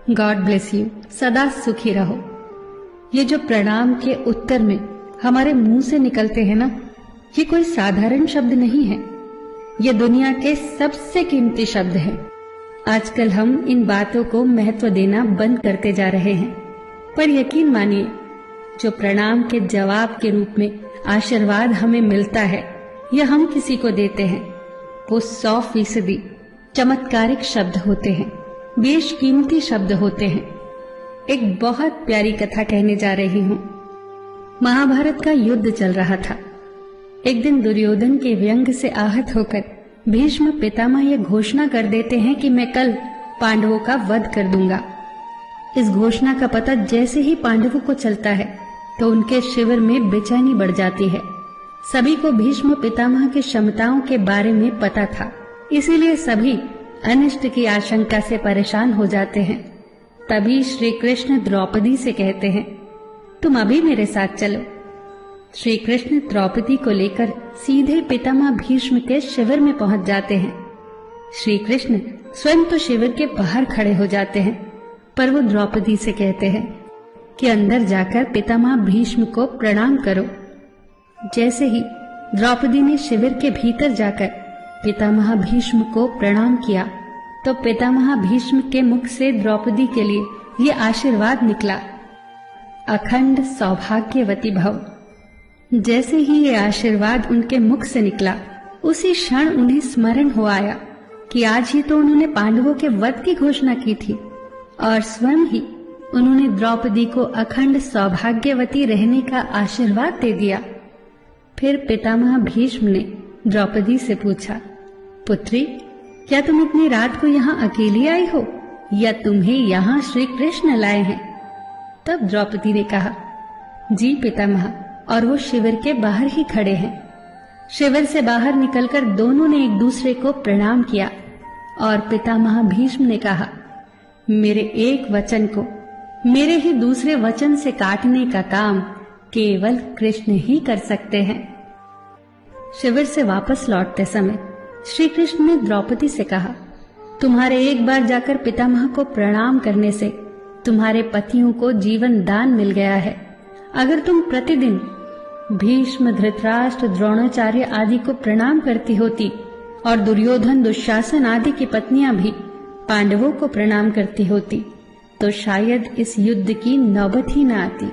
God bless you. सदा सुखी रहो। ये जो प्रणाम के उत्तर में हमारे मुंह से निकलते हैं ना, ये कोई साधारण शब्द नहीं है। ये दुनिया के सबसे कीमती शब्द हैं। आजकल हम इन बातों को महत्व देना बंद करते जा रहे हैं, पर यकीन मानिए, जो प्रणाम के जवाब के रूप में आशीर्वाद हमें मिलता है या हम किसी को देते हैं, वो 100% चमत्कारिक शब्द होते हैं, बेशकीमती शब्द होते हैं। एक बहुत प्यारी कथा कहने जा रही हूँ। महाभारत का युद्ध चल रहा था। एक दिन दुर्योधन के व्यंग से आहत होकर भीष्म पितामह यह घोषणा कर देते हैं कि मैं कल पांडवों का वध कर दूंगा। इस घोषणा का पता जैसे ही पांडवों को चलता है तो उनके शिविर में बेचैनी बढ़ जाती है। सभी को भीष्म पितामह की क्षमताओं के बारे में पता था, इसीलिए सभी अनिष्ट की आशंका से परेशान हो जाते हैं। तभी श्री कृष्ण द्रौपदी से कहते हैं, तुम अभी मेरे साथ चलो। श्री कृष्ण द्रौपदी को लेकर सीधे पितामह भीष्म के शिविर में पहुंच जाते हैं। श्री कृष्ण स्वयं तो शिविर के बाहर खड़े हो जाते हैं, पर वो द्रौपदी से कहते हैं कि अंदर जाकर पितामह भीष्म को प्रणाम करो। जैसे ही द्रौपदी ने शिविर के भीतर जाकर पितामह भीष्म को प्रणाम किया तो पितामह भीष्म के मुख से द्रौपदी के लिए ये आशीर्वाद निकला, अखंड सौभाग्यवती भव। जैसे ही ये आशीर्वाद उनके मुख से निकला, उसी क्षण उन्हें स्मरण हो आया कि आज ही तो उन्होंने पांडवों के वध की घोषणा की थी और स्वयं ही उन्होंने द्रौपदी को अखंड सौभाग्यवती रहने का आशीर्वाद दे दिया। फिर पितामह भीष्म ने द्रौपदी से पूछा, पुत्री, क्या तुम इतनी रात को यहाँ अकेली आई हो या तुम्हें यहाँ श्री कृष्ण लाए हैं? तब द्रौपदी ने कहा, जी पितामह, और वो शिविर के बाहर ही खड़े हैं। शिविर से बाहर निकलकर दोनों ने एक दूसरे को प्रणाम किया और पितामह भीष्म ने कहा, मेरे एक वचन को मेरे ही दूसरे वचन से काटने का काम केवल कृष्ण ही कर सकते हैं। शिविर से वापस लौटते समय श्री कृष्ण ने द्रौपदी से कहा, तुम्हारे एक बार जाकर पितामह को प्रणाम करने से तुम्हारे पतियों को जीवन दान मिल गया है। अगर तुम प्रतिदिन भीष्म, धृतराष्ट्र, द्रोणाचार्य आदि को प्रणाम करती होती और दुर्योधन, दुशासन आदि की पत्नियां भी पांडवों को प्रणाम करती होती तो शायद इस युद्ध की नौबत ही न आती।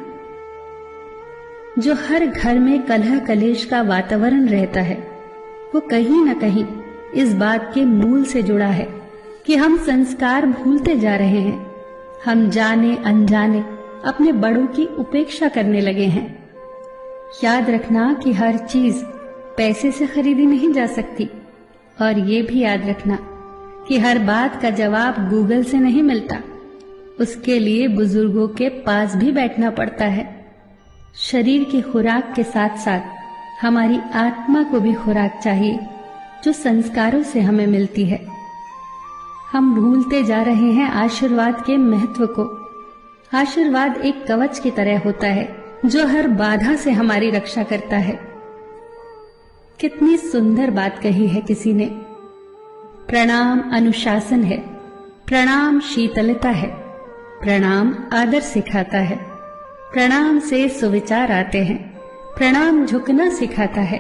जो हर घर में कलह कलेश का वातावरण रहता है, वो कहीं न कहीं इस बात के मूल से जुड़ा है कि हम संस्कार भूलते जा रहे हैं। हम जाने अनजाने अपने बड़ों की उपेक्षा करने लगे हैं। याद रखना कि हर चीज पैसे से खरीदी नहीं जा सकती, और ये भी याद रखना कि हर बात का जवाब गूगल से नहीं मिलता। उसके लिए बुजुर्गों के पास भी बैठना पड़ता है। शरीर की खुराक के साथ साथ हमारी आत्मा को भी खुराक चाहिए, जो संस्कारों से हमें मिलती है। हम भूलते जा रहे हैं आशीर्वाद के महत्व को। आशीर्वाद एक कवच की तरह होता है जो हर बाधा से हमारी रक्षा करता है। कितनी सुंदर बात कही है किसी ने। प्रणाम अनुशासन है, प्रणाम शीतलता है, प्रणाम आदर सिखाता है, प्रणाम से सुविचार आते हैं, प्रणाम झुकना सिखाता है,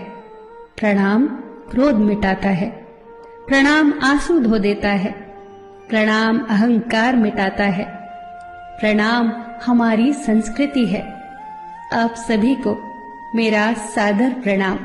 प्रणाम क्रोध मिटाता है, प्रणाम आंसू धो देता है, प्रणाम अहंकार मिटाता है, प्रणाम हमारी संस्कृति है। आप सभी को मेरा सादर प्रणाम।